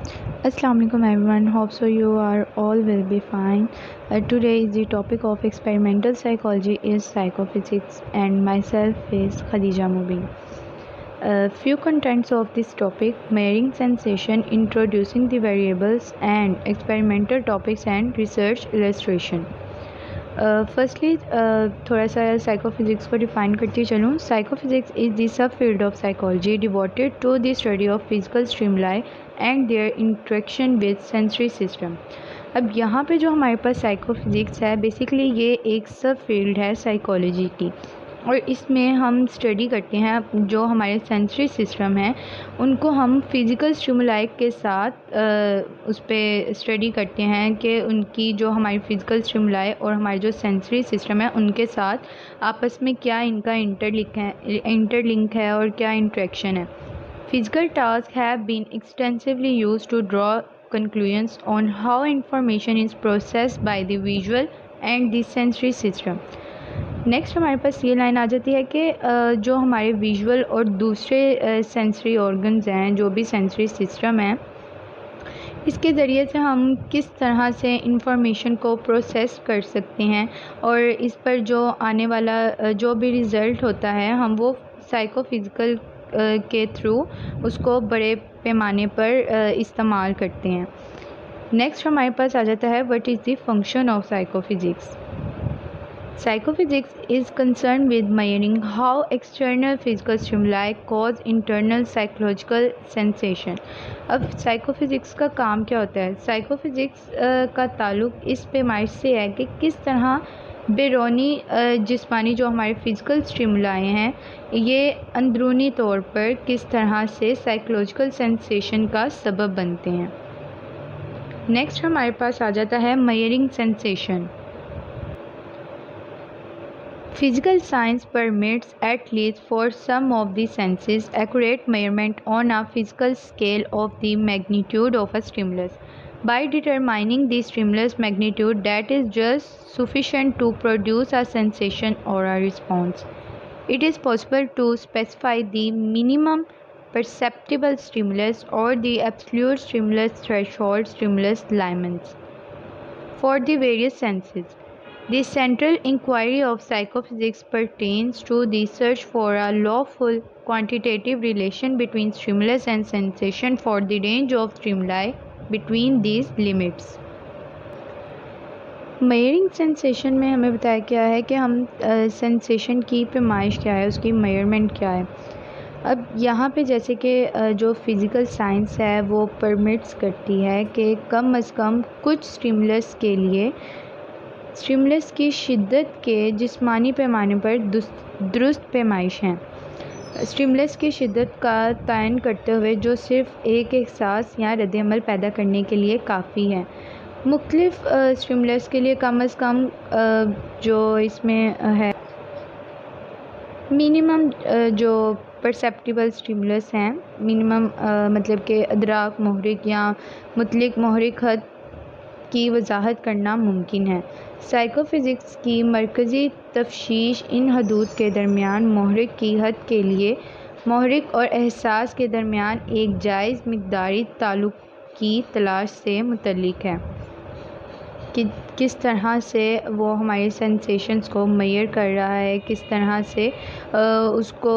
Assalamu alaikum everyone. Hope so you are all will be fine. Today is the topic of experimental psychology is psychophysics and myself is Khadija Mubin. Few contents of this topic: measuring sensation, introducing the variables and experimental topics and research illustration. Firstly थोड़ा सा psychophysics को define करती चलूँ. Psychophysics is the sub field of psychology devoted to the study of physical stimuli and their interaction with sensory system. अब यहाँ पे जो हमारे पास साइकोफिज़िक्स है, बेसिकली ये एक सब फील्ड है साइकोलॉजी की, और इसमें हम स्टडी करते हैं जो हमारे सेंसरी सिस्टम हैं उनको हम फिज़िकल स्टिमुलाई के साथ उस पर स्टडी करते हैं कि उनकी जो हमारी फ़िज़िकल स्टिमुलाई और हमारे जो सेंसरी सिस्टम है उनके साथ आपस में क्या इनका इंटरलिंक है और क्या इंटरेक्शन है. Physical task have been extensively used to draw conclusions on how information is processed by the visual and the sensory system. Next हमारे पास ये लाइन आ जाती है कि जो हमारे विजुअल और दूसरे सेंसरी ऑर्गन्स हैं, जो भी सेंसरी सिस्टम है, इसके ज़रिए से हम किस तरह से इंफॉर्मेशन को प्रोसेस कर सकते हैं और इस पर जो आने वाला जो भी रिज़ल्ट होता है हम वो साइकोफिज़िकल के थ्रू उसको बड़े पैमाने पर इस्तेमाल करते हैं. नेक्स्ट हमारे पास आ जाता है what is the function of psychophysics. Psychophysics is concerned with measuring how external physical stimuli cause internal psychological sensation. अब साइकोफिज़िक्स का काम क्या होता है? साइकोफिज़िक्स का ताल्लुक़ इस पैमाइश से है कि किस तरह बैरूनी जिस्मानी जो हमारे फ़िज़िकल स्टिमुलाई हैं ये अंदरूनी तौर पर किस तरह से साइकोलॉजिकल सेंसेशन का सबब बनते हैं. नेक्स्ट हमारे पास आ जाता है measuring sensation. Physical science permits, at least for some of the senses, accurate measurement on a physical scale of the magnitude of a stimulus. By determining the stimulus magnitude, that is just sufficient to produce a sensation or a response. It is possible to specify the minimum perceptible stimulus or the absolute stimulus threshold stimulus limits for the various senses. The central inquiry of psychophysics pertains to the search for a lawful quantitative relation between stimulus and sensation for the range of stimuli between these limits. Measuring sensation में हमें बताया गया है कि हम sensation की पैमाइश क्या है, उसकी मेजरमेंट क्या है. अब यहाँ पे जैसे कि जो फिज़िकल साइंस है वो परमिट्स करती है कि कम अज़ कम कुछ स्टिमुलस के लिए स्टिमुलस की शिद्दत के जिस्मानी पैमाने पर दुरुस्त पैमाइश हैं. स्टिमुलस की शिद्दत का तयन करते हुए जो सिर्फ़ एक एहसास या रद्द-ए-अमल पैदा करने के लिए काफ़ी है. मुख्तलिफ़ स्टिमुलस के लिए कम अज़ कम जो इसमें है मिनिमम जो परसेप्टिबल स्टिमुलस हैं, मिनिमम मतलब कि अदराक मुहरिक या मुतलिक मुहरिक हद की वजाहत करना मुमकिन है. साइकोफिज़िक्स की मरकज़ी तफ्शीश इन हदूद के दरमियान मुहरिक की हद के लिए मुहरिक और एहसास के दरमियान एक जायज़ मिक़दारी ताल्लुक़ की तलाश से मुतल्लिक़ है कि किस तरह से वो हमारे सेंसेशंस को मेजर कर रहा है, किस तरह से उसको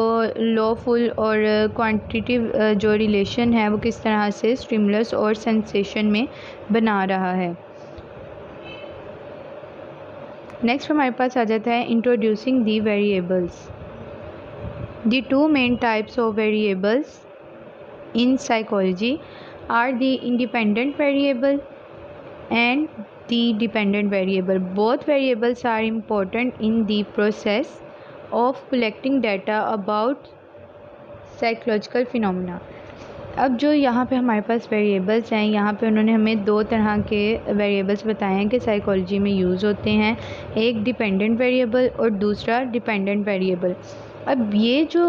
लॉफुल और क्वांटिटेटिव जो रिलेशन है वो किस तरह से स्टिमुलस और सेंसेशन में बना रहा है. नेक्स्ट हमारे पास आ जाता है introducing the variables. The two main types of variables in psychology are the independent variable and the dependent variable. Both variables are important in the process of collecting data about psychological phenomena. अब जो यहाँ पे हमारे पास variables हैं, यहाँ पे उन्होंने हमें दो तरह के वेरिएबल्स बताए हैं कि साइकोलॉजी में यूज़ होते हैं. एक डिपेंडेंट वेरिएबल और दूसरा डिपेंडेंट वेरिएबल. अब ये जो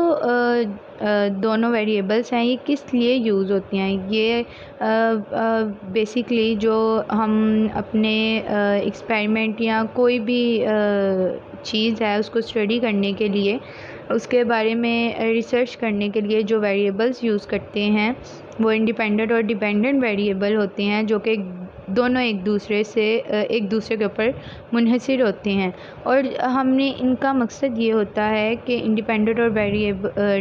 दोनों वेरिएबल्स हैं ये किस लिए यूज़ होती हैं, ये बेसिकली जो हम अपने एक्सपेरिमेंट या कोई भी चीज़ है उसको स्टडी करने के लिए, उसके बारे में रिसर्च करने के लिए जो वेरिएबल्स यूज़ करते हैं वो इंडिपेंडेंट और डिपेंडेंट वेरिएबल होते हैं, जो कि दोनों एक दूसरे के ऊपर मुनहसर होते हैं। और हमने इनका मकसद ये होता है कि इंडिपेंडेंट और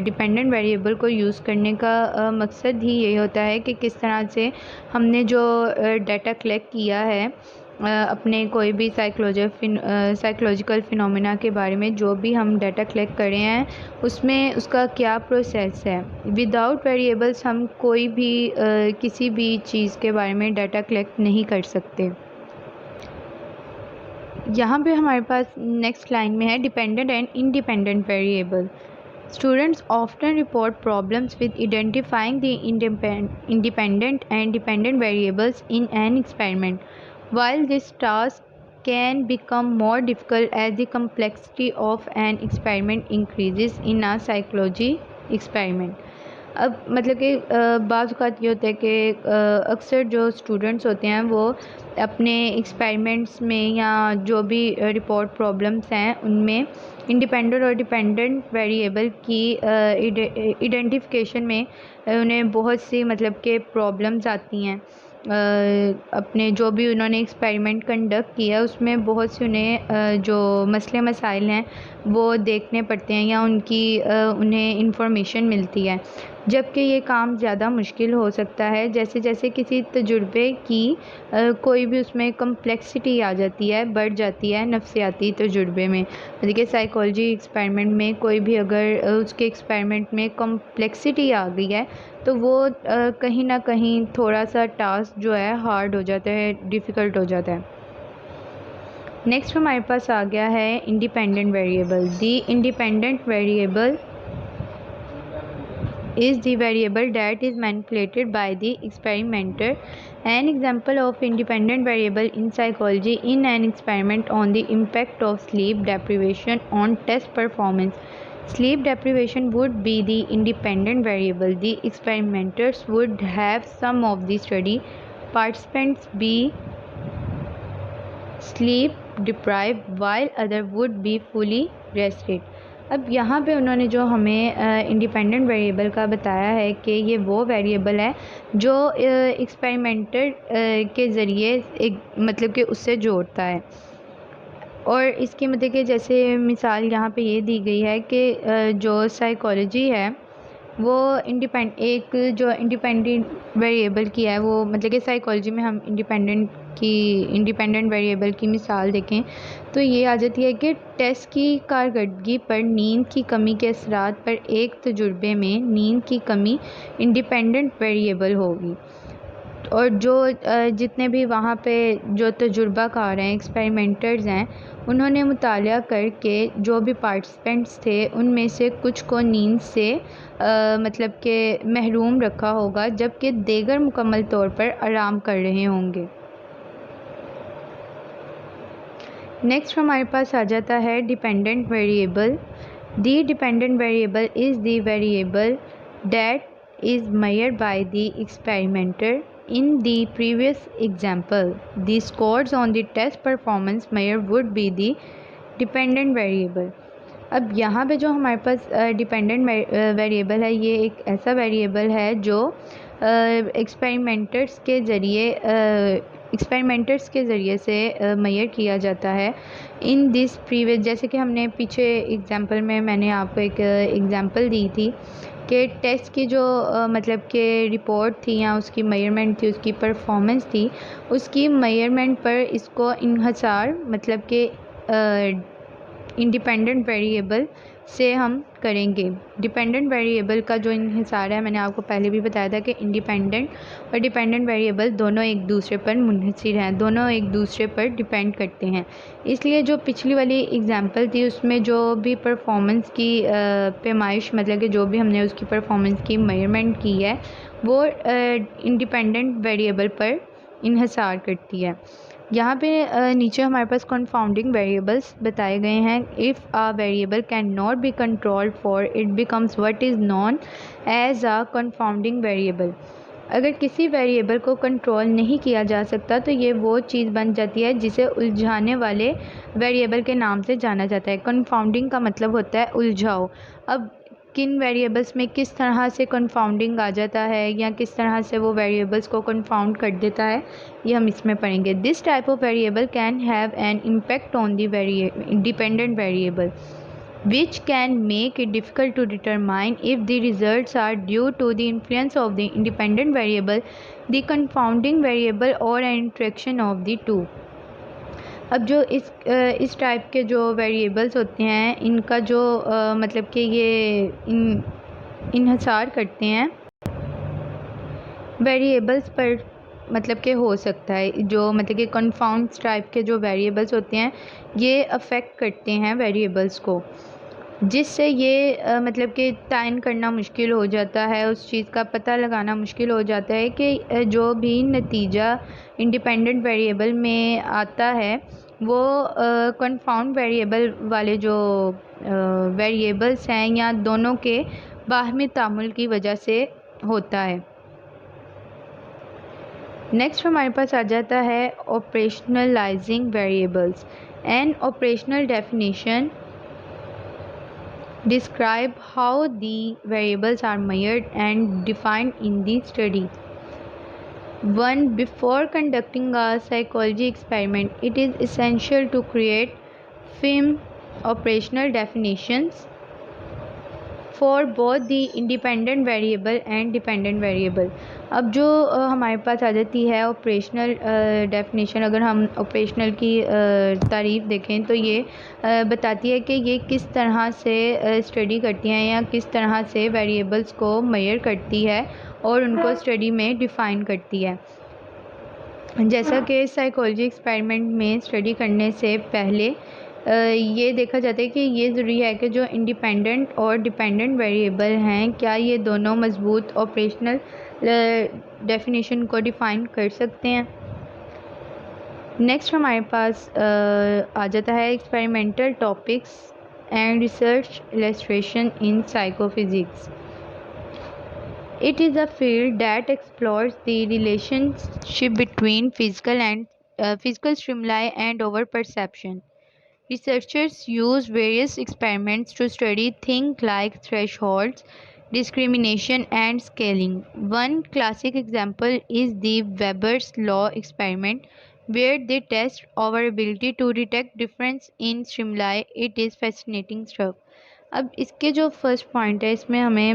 डिपेंडेंट वेरिएबल को यूज़ करने का मकसद ही ये होता है कि किस तरह से हमने जो डाटा कलेक्ट किया है अपने कोई भी साइकोलॉजिकल फिनोमेना के बारे में, जो भी हम डाटा कलेक्ट कर रहे हैं उसमें उसका क्या प्रोसेस है। विदाउट वेरिएबल्स हम कोई भी किसी भी चीज़ के बारे में डाटा कलेक्ट नहीं कर सकते। यहाँ पे हमारे पास नेक्स्ट लाइन में है dependent and independent variable. Students often report problems with identifying the independent and dependent variables in an experiment. While this task can become more difficult as the complexity of an experiment increases in a psychology experiment. अब मतलब कि बाज़ औक़ात ये होता है कि अक्सर जो स्टूडेंट्स होते हैं वो अपने एक्सपेरिमेंट्स में या जो भी रिपोर्ट प्रॉब्लम्स हैं उनमें इंडिपेंडेंट और डिपेंडेंट वेरिएबल की आइडेंटिफिकेशन में उन्हें बहुत सी मतलब के प्रॉब्लम्स आती हैं। अपने जो भी उन्होंने एक्सपेरिमेंट कंडक्ट किया उसमें बहुत से उन्हें जो मसले मसाइल हैं वो देखने पड़ते हैं या उन्हें इंफॉर्मेशन मिलती है, जबकि ये काम ज़्यादा मुश्किल हो सकता है जैसे जैसे किसी तजुर्बे की कोई भी उसमें कम्प्लेक्सिटी आ जाती है, बढ़ जाती है नफ्सियाती तजुर्बे में। देखिए साइकोलॉजी एक्सपेरिमेंट में कोई भी अगर उसके एक्सपेरिमेंट में कम्प्लेक्सिटी आ गई है तो वो कहीं ना कहीं थोड़ा सा टास्क जो है हार्ड हो जाता है, डिफ़िकल्ट हो जाता है। नेक्स्ट हमारे पास आ गया है independent variable. The independent variable is the variable that is manipulated by the experimenter. An example of independent variable in psychology in an experiment on the impact of sleep deprivation on test performance. Sleep deprivation would be the independent variable. The experimenters would have some of the study participants be sleep deprived while other would be fully rested. अब यहाँ पे उन्होंने जो हमें independent variable का बताया है कि ये वो वेरिएबल है जो एक्सपेरिमेंटर के ज़रिए एक मतलब कि उससे जोड़ता है। और इसकी मतलब कि जैसे मिसाल यहाँ पे ये दी गई है कि जो साइकोलॉजी है वो एक जो इंडिपेंडेंट वेरिएबल की है, वो मतलब कि साइकोलॉजी में हम इंडिपेंडेंट वेरिएबल की मिसाल देखें तो ये आ जाती है कि टेस्ट की कारकर्दगी पर नींद की कमी के असरात पर एक तजुर्बे में नींद की कमी इंडिपेंडेंट वेरिएबल होगी। और जो जितने भी वहाँ पे जो तजुर्बाकार हैं, एक्सपेरिमेंटर्स हैं, उन्होंने मुताला करके जो भी पार्टिसिपेंट्स थे उनमें से कुछ को नींद से मतलब कि महरूम रखा होगा, जबकि दीगर मुकम्मल तौर पर आराम कर रहे होंगे। नेक्स्ट हमारे पास आ जाता है dependent variable. The dependent variable is the variable that is measured by the experimenter. In the previous example, the scores on the test performance measure would be the dependent variable. अब यहाँ पे जो हमारे पास डिपेंडेंट वेरिएबल है, ये एक ऐसा variable है जो एक्सपेरिमेंटर्स के ज़रिए से मेजर किया जाता है। इन दिस प्रीवियस, जैसे कि हमने पीछे एग्जांपल में मैंने आपको एक एग्जांपल दी थी कि टेस्ट की जो मतलब कि रिपोर्ट थी या उसकी मेजरमेंट थी, उसकी परफॉर्मेंस थी, उसकी मेजरमेंट पर इसको इन्हसार मतलब कि इंडिपेंडेंट वेरिएबल से हम करेंगे। डिपेंडेंट वेरिएबल का जो इन्हिसार है, मैंने आपको पहले भी बताया था कि इंडिपेंडेंट और डिपेंडेंट वेरिएबल दोनों एक दूसरे पर मुनहसर हैं, दोनों एक दूसरे पर डिपेंड करते हैं। इसलिए जो पिछली वाली एग्जांपल थी उसमें जो भी परफॉर्मेंस की पैमाइश मतलब कि जो भी हमने उसकी परफॉर्मेंस की मेजरमेंट की है वो इंडिपेंडेंट वेरिएबल पर इन्हिसार करती है। यहाँ पे नीचे हमारे पास कंफाउंडिंग वेरिएबल्स बताए गए हैं। If a variable can not be controlled for it becomes what is known as a confounding variable. अगर किसी वेरिएबल को कंट्रोल नहीं किया जा सकता तो ये वो चीज़ बन जाती है जिसे उलझाने वाले वेरिएबल के नाम से जाना जाता है। कंफाउंडिंग का मतलब होता है उलझाओ। अब किन वेरिएबल्स में किस तरह से कंफाउंडिंग आ जाता है या किस तरह से वो वेरिएबल्स को कंफाउंड कर देता है, ये हम इसमें पढ़ेंगे। This type of variable can have an impact on the dependent variable which can make it difficult to determine if the results are due to the influence of the independent variable, the confounding variable or an interaction of the two। अब जो इस type के जो variables होते हैं इनका जो मतलब कि ये इन्हिसार करते हैं वेरिएबल्स पर, मतलब कि हो सकता है जो मतलब कि कंफाउंड टाइप के जो वेरिएबल्स होते हैं ये अफेक्ट करते हैं वेरिएबल्स को, जिससे ये मतलब कि तयन करना मुश्किल हो जाता है, उस चीज़ का पता लगाना मुश्किल हो जाता है कि जो भी नतीजा इंडिपेंडेंट वेरिएबल में आता है वो कंफाउंड वेरिएबल वाले जो वेरिएबल्स हैं या दोनों के बाहमी तामुल की वजह से होता है। नेक्स्ट हमारे पास आ जाता है operationalizing variables. An operational definition describe how the variables are measured and defined in the study. 1. Before conducting a psychology experiment, it is essential to create firm operational definitions for both the independent variable and dependent variable. अब जो हमारे पास आ जाती है operational definition, अगर हम operational की तारीफ़ देखें तो ये बताती है कि ये किस तरह से स्टडी करती हैं या किस तरह से वेरिएबल्स को मेजर करती है और उनको स्टडी में डिफ़ाइन करती है। जैसा कि साइकोलॉजी एक्सपेरिमेंट में स्टडी करने से पहले ये देखा जाता है कि ये ज़रूरी है कि जो इंडिपेंडेंट और डिपेंडेंट वेरिएबल हैं क्या ये दोनों मजबूत ऑपरेशनल डेफिनेशन को डिफ़ाइन कर सकते हैं। नेक्स्ट हमारे पास आ जाता है experimental topics and research illustration in psychophysics. It is a field that explores the relationship between physical stimuli and our perception. Researchers use various experiments to study things like thresholds, discrimination, and scaling. One classic example is the Weber's law experiment, where they test our ability to detect difference in stimuli. It is fascinating stuff. अब इसके जो first point है इसमें हमें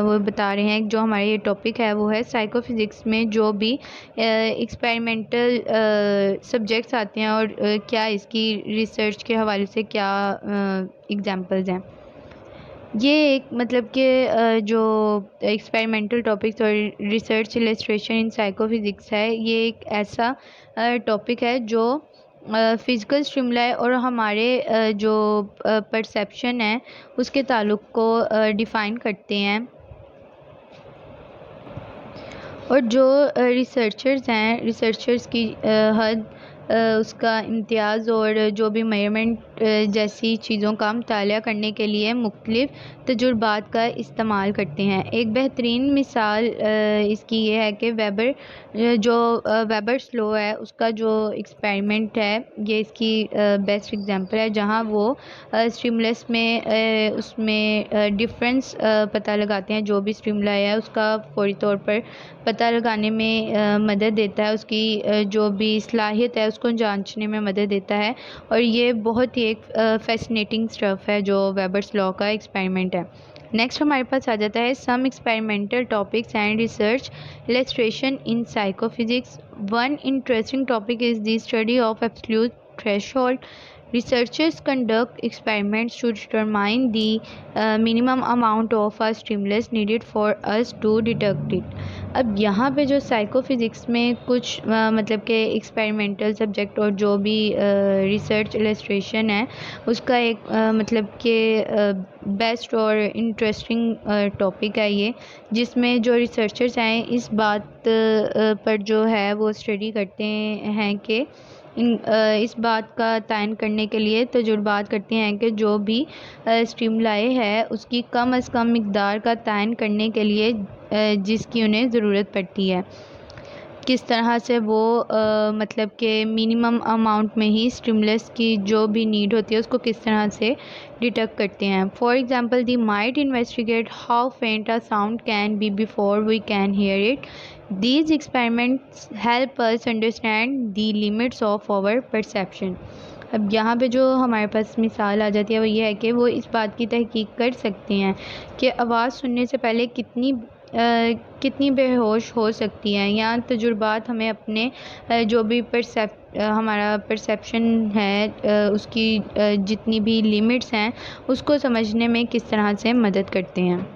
वो बता रहे हैं जो हमारे ये टॉपिक है वो है साइकोफिज़िक्स में जो भी एक्सपेरिमेंटल सब्जेक्ट्स आते हैं और क्या इसकी रिसर्च के हवाले से क्या एग्जांपल्स हैं। ये एक मतलब कि जो एक्सपेरिमेंटल टॉपिक्स और रिसर्च इलस्ट्रेशन इन साइकोफिज़िक्स है ये एक ऐसा टॉपिक है जो फ़िज़िकल स्टिमुलाई और हमारे जो परसेप्शन है उसके ताल्लुक़ को डिफ़ाइन करते हैं। और जो रिसर्चर्स की हद उसका इम्तियाज़ और जो भी मेजरमेंट जैसी चीज़ों का मुताला करने के लिए मुख्तलिफ़ तजुर्बात का इस्तेमाल करते हैं। एक बेहतरीन मिसाल इसकी ये है कि वेबर्स लॉ है उसका जो एक्सपेरिमेंट है ये इसकी बेस्ट एग्जांपल है, जहां वो स्टिमुलस में उसमें डिफरेंस पता लगाते हैं। जो भी स्टिमुलाई है उसका फौरी तौर पर पता लगाने में मदद देता है, उसकी जो भी सलाहियत है उसको जांचने में मदद देता है। और ये बहुत ही एक फैसिनेटिंग स्टफ़ है जो वेबर्स लॉ का एक्सपेरिमेंट है। नेक्स्ट हमारे पास आ जाता है some experimental topics and research illustration in psychophysics. One interesting topic is the study of absolute threshold. Researchers conduct experiments to determine the minimum amount of a stimulus needed for us to detect it. अब यहाँ पे जो साइकोफिज़िक्स में कुछ मतलब के experimental subject और जो भी रिसर्च इलस्ट्रेशन है उसका एक मतलब के बेस्ट और इंटरेस्टिंग टॉपिक है ये, जिसमें जो रिसर्चर्स हैं इस बात पर जो है वो स्टडी करते हैं कि इस बात का तयन करने के लिए तजुर्बात करते हैं कि जो भी स्टिमुलाई है उसकी कम अज़ कम मिकदार का तयन करने के लिए जिसकी उन्हें ज़रूरत पड़ती है, किस तरह से वो मतलब कि मिनिमम अमाउंट में ही स्टिमुलस की जो भी नीड होती है उसको किस तरह से डिटेक्ट करते हैं। For example they might investigate how faint a sound can be before we can hear it. These experiments help us understand the limits of our perception। अब यहाँ पे जो हमारे पास मिसाल आ जाती है वो ये है कि वो इस बात की तहकीक कर सकते हैं कि आवाज़ सुनने से पहले कितनी बेहोश हो सकती हैं, या तजुर्बात हमें अपने जो भी हमारा परसेप्शन है उसकी जितनी भी लिमिट्स हैं उसको समझने में किस तरह से मदद करते हैं।